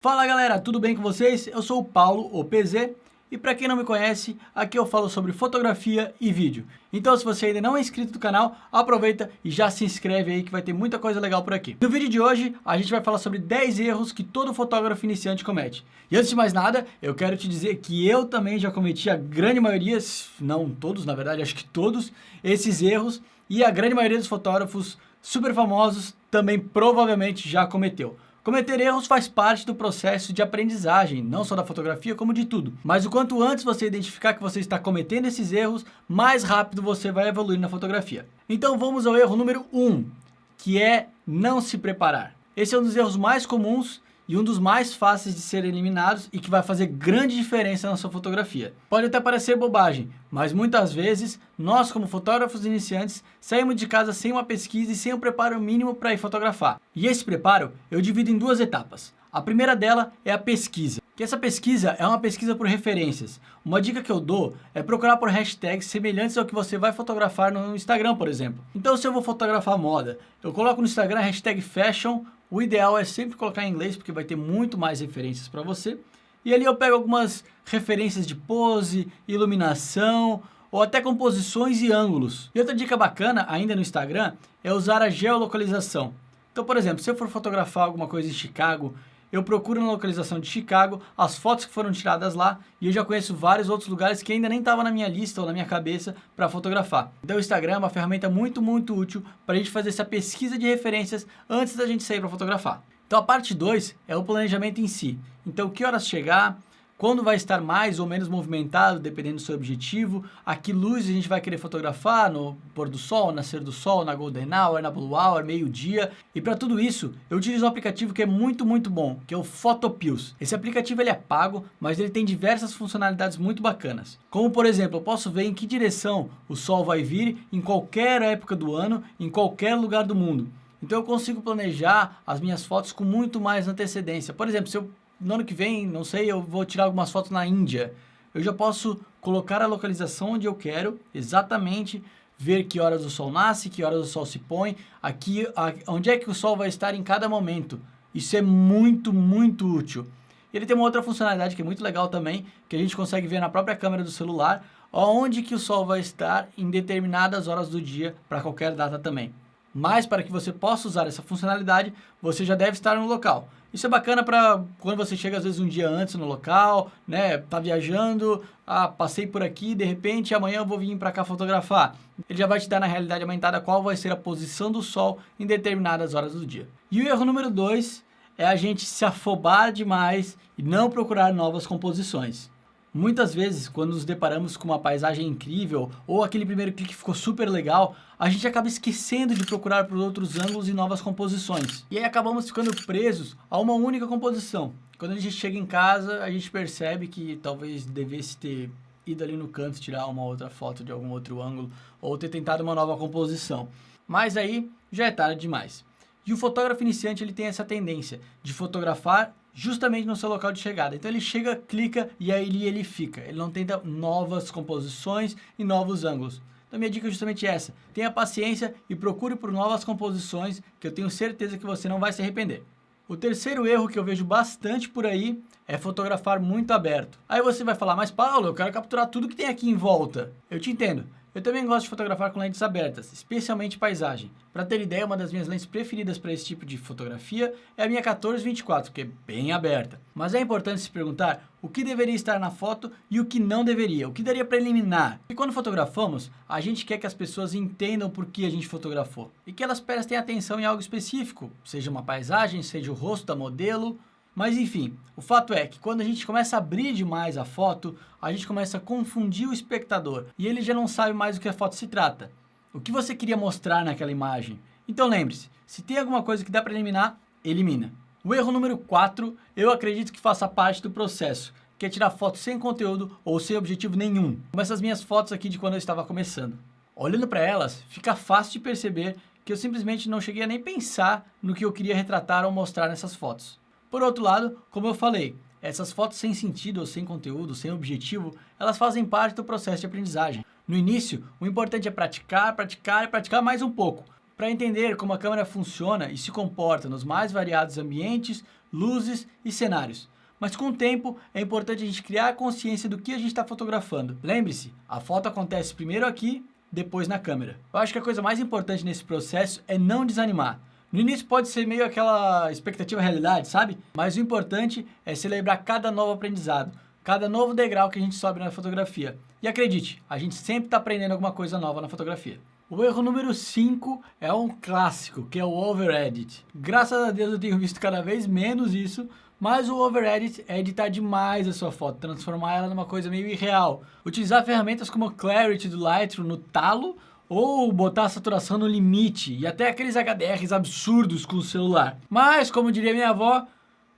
Fala galera, tudo bem com vocês? Eu sou o Paulo, o PZ, e para quem não me conhece, aqui eu falo sobre fotografia e vídeo. Então se você ainda não é inscrito no canal, aproveita e já se inscreve aí que vai ter muita coisa legal por aqui. No vídeo de hoje, a gente vai falar sobre 10 erros que todo fotógrafo iniciante comete. E antes de mais nada, eu quero te dizer que eu também já cometi a grande maioria, não todos na verdade, acho que todos, esses erros, e a grande maioria dos fotógrafos super famosos também provavelmente já cometeu. Cometer erros faz parte do processo de aprendizagem, não só da fotografia, como de tudo. Mas o quanto antes você identificar que você está cometendo esses erros, mais rápido você vai evoluir na fotografia. Então vamos ao erro número 1, que é não se preparar. Esse é um dos erros mais comuns e um dos mais fáceis de serem eliminados e que vai fazer grande diferença na sua fotografia. Pode até parecer bobagem, mas muitas vezes nós, como fotógrafos iniciantes, saímos de casa sem uma pesquisa e sem um preparo mínimo para ir fotografar. E esse preparo eu divido em duas etapas. A primeira dela é a pesquisa. Que essa pesquisa é uma pesquisa por referências. Uma dica que eu dou é procurar por hashtags semelhantes ao que você vai fotografar no Instagram, por exemplo. Então, se eu vou fotografar moda, eu coloco no Instagram hashtag fashion. O ideal é sempre colocar em inglês, porque vai ter muito mais referências para você. E ali eu pego algumas referências de pose, iluminação, ou até composições e ângulos. E outra dica bacana, ainda no Instagram, é usar a geolocalização. Então, por exemplo, se eu for fotografar alguma coisa em Chicago, eu procuro na localização de Chicago as fotos que foram tiradas lá e eu já conheço vários outros lugares que ainda nem estavam na minha lista ou na minha cabeça para fotografar. Então o Instagram é uma ferramenta muito útil para a gente fazer essa pesquisa de referências antes da gente sair para fotografar. Então a parte 2 é o planejamento em si. Então que horas chegar, quando vai estar mais ou menos movimentado, dependendo do seu objetivo, a que luz a gente vai querer fotografar, no pôr do sol, nascer do sol, na golden hour, na blue hour, meio-dia. E para tudo isso, eu utilizo um aplicativo que é muito bom, que é o Photopills. Esse aplicativo ele é pago, mas ele tem diversas funcionalidades muito bacanas. Como por exemplo, eu posso ver em que direção o sol vai vir em qualquer época do ano, em qualquer lugar do mundo. Então eu consigo planejar as minhas fotos com muito mais antecedência. Por exemplo, se eu no ano que vem, não sei, eu vou tirar algumas fotos na Índia. Eu já posso colocar a localização onde eu quero, exatamente ver que horas o sol nasce, que horas o sol se põe, aqui, onde é que o sol vai estar em cada momento. Isso é muito útil. Ele tem uma outra funcionalidade que é muito legal também, que a gente consegue ver na própria câmera do celular, onde que o sol vai estar em determinadas horas do dia, para qualquer data também. Mas para que você possa usar essa funcionalidade, você já deve estar no local. Isso é bacana para quando você chega às vezes um dia antes no local, né? Tá viajando, passei por aqui, de repente amanhã eu vou vir para cá fotografar. Ele já vai te dar na realidade aumentada qual vai ser a posição do sol em determinadas horas do dia. E o erro número 2 é a gente se afobar demais e não procurar novas composições. Muitas vezes, quando nos deparamos com uma paisagem incrível ou aquele primeiro clique ficou super legal, a gente acaba esquecendo de procurar por outros ângulos e novas composições. E aí acabamos ficando presos a uma única composição. Quando a gente chega em casa, a gente percebe que talvez devesse ter ido ali no canto tirar uma outra foto de algum outro ângulo ou ter tentado uma nova composição. Mas aí já é tarde demais. E o fotógrafo iniciante ele tem essa tendência de fotografar justamente no seu local de chegada. Então ele chega, clica e aí ele fica. Ele não tenta novas composições e novos ângulos. Então minha dica é justamente essa. Tenha paciência e procure por novas composições que eu tenho certeza que você não vai se arrepender. O terceiro erro que eu vejo bastante por aí é fotografar muito aberto. Aí você vai falar, mas Paulo, eu quero capturar tudo que tem aqui em volta. Eu te entendo. Eu também gosto de fotografar com lentes abertas, especialmente paisagem. Para ter ideia, uma das minhas lentes preferidas para esse tipo de fotografia é a minha 14-24, que é bem aberta. Mas é importante se perguntar o que deveria estar na foto e o que não deveria, o que daria para eliminar. E quando fotografamos, a gente quer que as pessoas entendam por que a gente fotografou e que elas prestem atenção em algo específico, seja uma paisagem, seja o rosto da modelo. Mas enfim, o fato é que quando a gente começa a abrir demais a foto, a gente começa a confundir o espectador e ele já não sabe mais do que a foto se trata. O que você queria mostrar naquela imagem? Então lembre-se, se tem alguma coisa que dá para eliminar, elimina. O erro número 4, eu acredito que faça parte do processo, que é tirar fotos sem conteúdo ou sem objetivo nenhum. Como essas minhas fotos aqui de quando eu estava começando. Olhando para elas, fica fácil de perceber que eu simplesmente não cheguei a nem pensar no que eu queria retratar ou mostrar nessas fotos. Por outro lado, como eu falei, essas fotos sem sentido ou sem conteúdo, sem objetivo, elas fazem parte do processo de aprendizagem. No início, o importante é praticar e praticar mais um pouco, para entender como a câmera funciona e se comporta nos mais variados ambientes, luzes e cenários. Mas com o tempo, é importante a gente criar a consciência do que a gente está fotografando. Lembre-se, a foto acontece primeiro aqui, depois na câmera. Eu acho que a coisa mais importante nesse processo é não desanimar. No início pode ser meio aquela expectativa realidade, sabe? Mas o importante é celebrar cada novo aprendizado, cada novo degrau que a gente sobe na fotografia. E acredite, a gente sempre está aprendendo alguma coisa nova na fotografia. O erro número 5 é um clássico, que é o overedit. Graças a Deus eu tenho visto cada vez menos isso, mas o overedit é editar demais a sua foto, transformar ela numa coisa meio irreal. Utilizar ferramentas como o Clarity do Lightroom no talo, ou botar a saturação no limite, e até aqueles HDRs absurdos com o celular. Mas, como diria minha avó,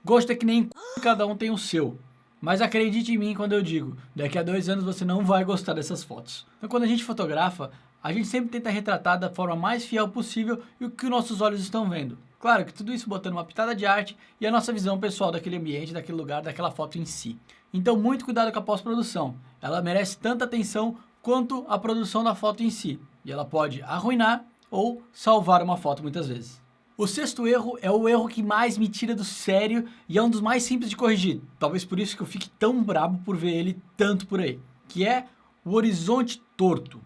gosto é que nem cada um tem o seu. Mas acredite em mim quando eu digo, daqui a 2 anos você não vai gostar dessas fotos. Então quando a gente fotografa, a gente sempre tenta retratar da forma mais fiel possível e o que nossos olhos estão vendo. Claro que tudo isso botando uma pitada de arte e a nossa visão pessoal daquele ambiente, daquele lugar, daquela foto em si. Então muito cuidado com a pós-produção. Ela merece tanta atenção quanto a produção da foto em si. E ela pode arruinar ou salvar uma foto muitas vezes. O 6º erro é o erro que mais me tira do sério e é um dos mais simples de corrigir. Talvez por isso que eu fique tão brabo por ver ele tanto por aí. Que é o horizonte torto.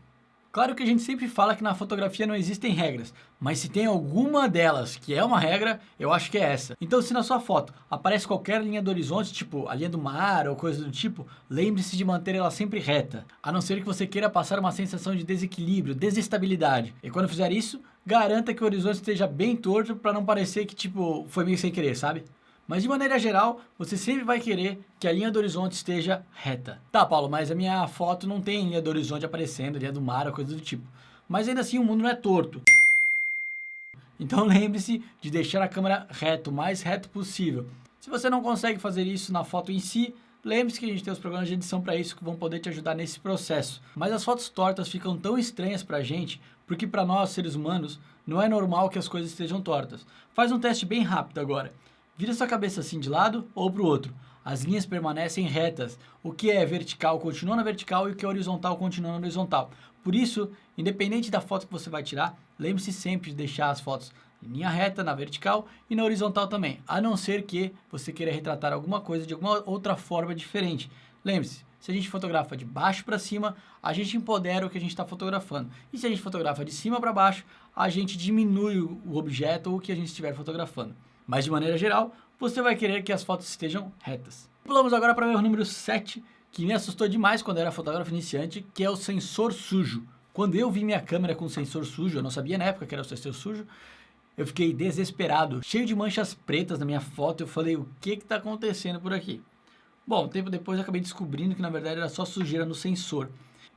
Claro que a gente sempre fala que na fotografia não existem regras, mas se tem alguma delas que é uma regra, eu acho que é essa. Então se na sua foto aparece qualquer linha do horizonte, tipo a linha do mar ou coisa do tipo, lembre-se de manter ela sempre reta, a não ser que você queira passar uma sensação de desequilíbrio, desestabilidade. E quando fizer isso, garanta que o horizonte esteja bem torto para não parecer que tipo foi meio sem querer, sabe? Mas de maneira geral, você sempre vai querer que a linha do horizonte esteja reta. Tá, Paulo, mas a minha foto não tem linha do horizonte aparecendo, linha do mar ou coisa do tipo. Mas ainda assim o mundo não é torto. Então lembre-se de deixar a câmera reta, o mais reto possível. Se você não consegue fazer isso na foto em si, lembre-se que a gente tem os programas de edição para isso que vão poder te ajudar nesse processo. Mas as fotos tortas ficam tão estranhas pra gente, porque para nós, seres humanos, não é normal que as coisas estejam tortas. Faz um teste bem rápido agora. Vira sua cabeça assim de lado ou para o outro. As linhas permanecem retas. O que é vertical continua na vertical e o que é horizontal continua na horizontal. Por isso, independente da foto que você vai tirar, lembre-se sempre de deixar as fotos em linha reta, na vertical e na horizontal também. A não ser que você queira retratar alguma coisa de alguma outra forma diferente. Lembre-se, se a gente fotografa de baixo para cima, a gente empodera o que a gente está fotografando. E se a gente fotografa de cima para baixo, a gente diminui o objeto ou o que a gente estiver fotografando. Mas de maneira geral, você vai querer que as fotos estejam retas. Pulamos agora para o erro número 7, que me assustou demais quando eu era fotógrafo iniciante, que é o sensor sujo. Quando eu vi minha câmera com sensor sujo, eu não sabia na época que era o sensor sujo, eu fiquei desesperado, cheio de manchas pretas na minha foto, eu falei, o que está acontecendo por aqui? Bom, um tempo depois eu acabei descobrindo que na verdade era só sujeira no sensor.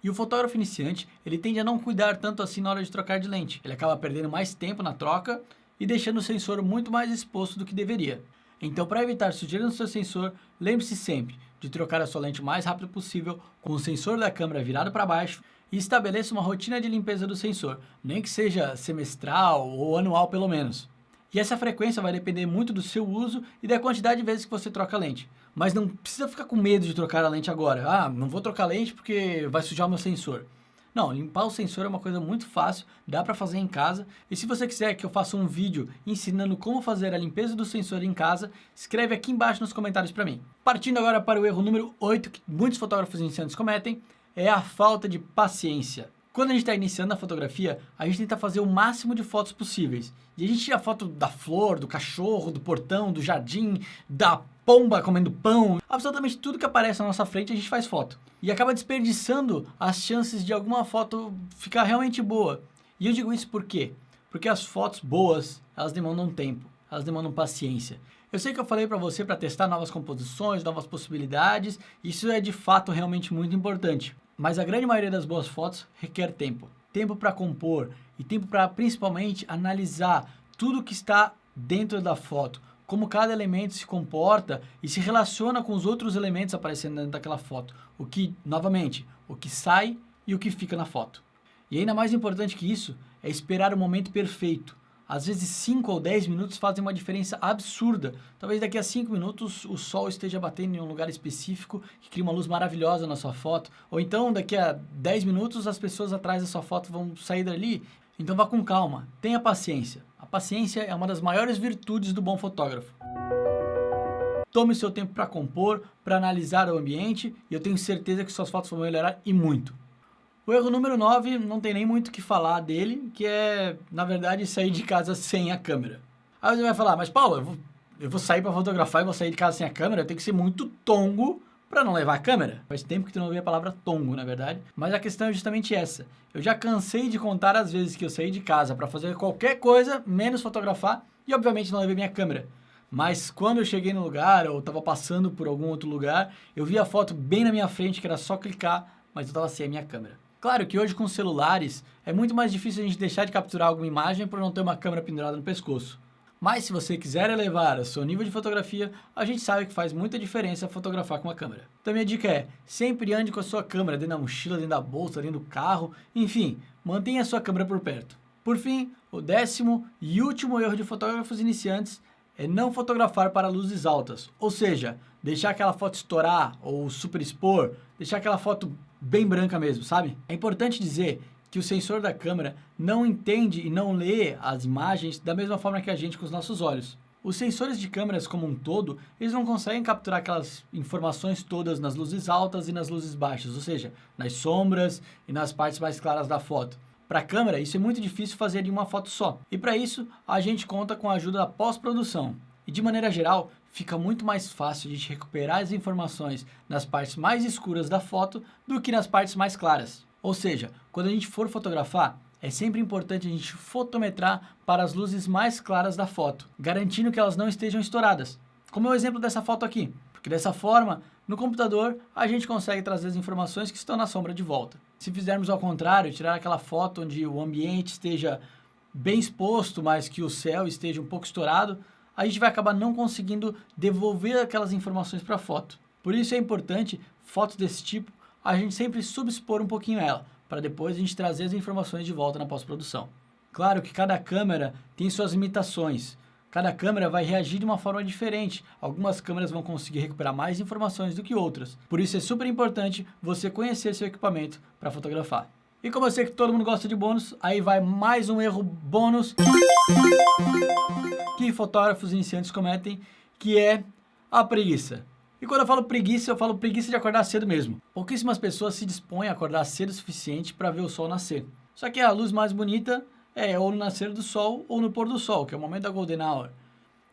E o fotógrafo iniciante, ele tende a não cuidar tanto assim na hora de trocar de lente. Ele acaba perdendo mais tempo na troca e deixando o sensor muito mais exposto do que deveria. Então, para evitar sujeira no seu sensor, lembre-se sempre de trocar a sua lente o mais rápido possível com o sensor da câmera virado para baixo e estabeleça uma rotina de limpeza do sensor, nem que seja semestral ou anual pelo menos. E essa frequência vai depender muito do seu uso e da quantidade de vezes que você troca a lente. Mas não precisa ficar com medo de trocar a lente agora. Ah, não vou trocar a lente porque vai sujar o meu sensor. Não, limpar o sensor é uma coisa muito fácil, dá para fazer em casa. E se você quiser que eu faça um vídeo ensinando como fazer a limpeza do sensor em casa, escreve aqui embaixo nos comentários para mim. Partindo agora para o erro número 8, que muitos fotógrafos iniciantes cometem, é a falta de paciência. Quando a gente está iniciando a fotografia, a gente tenta fazer o máximo de fotos possíveis. E a gente tira foto da flor, do cachorro, do portão, do jardim, da pomba comendo pão. Absolutamente tudo que aparece na nossa frente a gente faz foto. E acaba desperdiçando as chances de alguma foto ficar realmente boa. E eu digo isso por quê? Porque as fotos boas, elas demandam tempo, elas demandam paciência. Eu sei que eu falei para você para testar novas composições, novas possibilidades, isso é de fato realmente muito importante. Mas a grande maioria das boas fotos requer tempo. Tempo para compor e tempo para principalmente analisar tudo que está dentro da foto. Como cada elemento se comporta e se relaciona com os outros elementos aparecendo dentro daquela foto. O que, novamente, o que sai e o que fica na foto. E ainda mais importante que isso é esperar o momento perfeito. Às vezes 5 ou 10 minutos fazem uma diferença absurda. Talvez daqui a 5 minutos o sol esteja batendo em um lugar específico que cria uma luz maravilhosa na sua foto. Ou então daqui a 10 minutos as pessoas atrás da sua foto vão sair dali. Então vá com calma, tenha paciência. A paciência é uma das maiores virtudes do bom fotógrafo. tome seu tempo para compor, para analisar o ambiente, e eu tenho certeza que suas fotos vão melhorar e muito. O erro número 9, não tem nem muito o que falar dele, que é, na verdade, sair de casa sem a câmera. Aí você vai falar, mas Paulo, eu vou sair para fotografar e vou sair de casa sem a câmera, eu tenho que ser muito tongo para não levar a câmera. Faz tempo que tu não ouviu a palavra tongo, na verdade. Mas a questão é justamente essa. Eu já cansei de contar as vezes que eu saí de casa para fazer qualquer coisa, menos fotografar, e obviamente não levei minha câmera. Mas quando eu cheguei no lugar, ou estava passando por algum outro lugar, eu vi a foto bem na minha frente, que era só clicar, mas eu estava sem a minha câmera. Claro que hoje com celulares é muito mais difícil a gente deixar de capturar alguma imagem por não ter uma câmera pendurada no pescoço. Mas se você quiser elevar o seu nível de fotografia, a gente sabe que faz muita diferença fotografar com a câmera. Então minha dica é, sempre ande com a sua câmera dentro da mochila, dentro da bolsa, dentro do carro, enfim, mantenha a sua câmera por perto. Por fim, o 10º e último erro de fotógrafos iniciantes é não fotografar para luzes altas, ou seja, deixar aquela foto estourar ou superexpor, deixar aquela foto bem branca mesmo, sabe? É importante dizer que o sensor da câmera não entende e não lê as imagens da mesma forma que a gente com os nossos olhos. Os sensores de câmeras como um todo, eles não conseguem capturar aquelas informações todas nas luzes altas e nas luzes baixas, ou seja, nas sombras e nas partes mais claras da foto. Para a câmera, isso é muito difícil fazer em uma foto só. E para isso, a gente conta com a ajuda da pós-produção. E de maneira geral, fica muito mais fácil a gente recuperar as informações nas partes mais escuras da foto do que nas partes mais claras. Ou seja, quando a gente for fotografar, é sempre importante a gente fotometrar para as luzes mais claras da foto, garantindo que elas não estejam estouradas. Como é o exemplo dessa foto aqui, porque dessa forma, no computador, a gente consegue trazer as informações que estão na sombra de volta. Se fizermos ao contrário, tirar aquela foto onde o ambiente esteja bem exposto, mas que o céu esteja um pouco estourado, a gente vai acabar não conseguindo devolver aquelas informações para a foto. Por isso é importante, fotos desse tipo, a gente sempre subexpor um pouquinho ela, para depois a gente trazer as informações de volta na pós-produção. Claro que cada câmera tem suas limitações. Cada câmera vai reagir de uma forma diferente. Algumas câmeras vão conseguir recuperar mais informações do que outras. Por isso é super importante você conhecer seu equipamento para fotografar. E como eu sei que todo mundo gosta de bônus, aí vai mais um erro bônus que fotógrafos iniciantes cometem, que é a preguiça. E quando eu falo preguiça de acordar cedo mesmo. Pouquíssimas pessoas se dispõem a acordar cedo o suficiente para ver o sol nascer. Só que a luz mais bonita é ou no nascer do sol ou no pôr do sol, que é o momento da Golden Hour.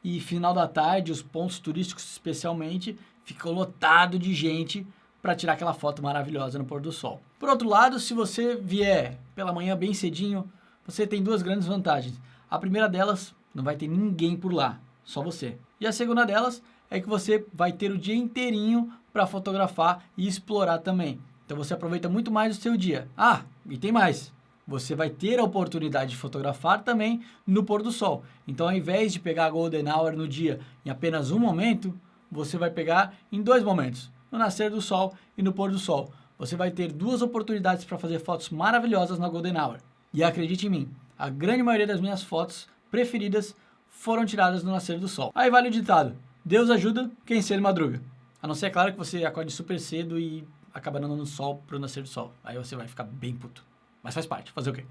E final da tarde, os pontos turísticos especialmente, ficam lotados de gente para tirar aquela foto maravilhosa no pôr do sol. Por outro lado, se você vier pela manhã bem cedinho, você tem duas grandes vantagens. A primeira delas, não vai ter ninguém por lá, só você. E a segunda delas é que você vai ter o dia inteirinho para fotografar e explorar também. Então você aproveita muito mais o seu dia. Ah, e tem mais. Você vai ter a oportunidade de fotografar também no pôr do sol. Então, ao invés de pegar a Golden Hour no dia em apenas um momento, você vai pegar em dois momentos, no nascer do sol e no pôr do sol. Você vai ter duas oportunidades para fazer fotos maravilhosas na Golden Hour. E acredite em mim, a grande maioria das minhas fotos preferidas foram tiradas no nascer do sol. Aí vale o ditado: Deus ajuda quem cedo madruga. A não ser, é claro, que você acorde super cedo e acaba dando no sol pro nascer do sol. Aí você vai ficar bem puto. Mas faz parte, fazer o quê?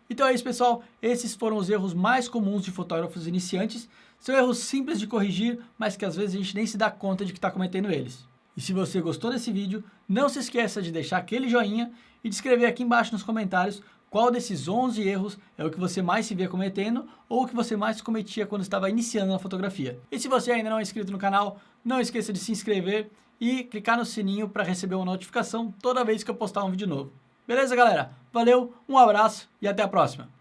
Então é isso, pessoal. Esses foram os erros mais comuns de fotógrafos iniciantes. São erros simples de corrigir, mas que às vezes a gente nem se dá conta de que está cometendo eles. E se você gostou desse vídeo, não se esqueça de deixar aquele joinha e de escrever aqui embaixo nos comentários qual desses 11 erros é o que você mais se vê cometendo ou o que você mais cometia quando estava iniciando na fotografia. E se você ainda não é inscrito no canal, não esqueça de se inscrever e clicar no sininho para receber uma notificação toda vez que eu postar um vídeo novo. Beleza, galera? Valeu, um abraço e até a próxima!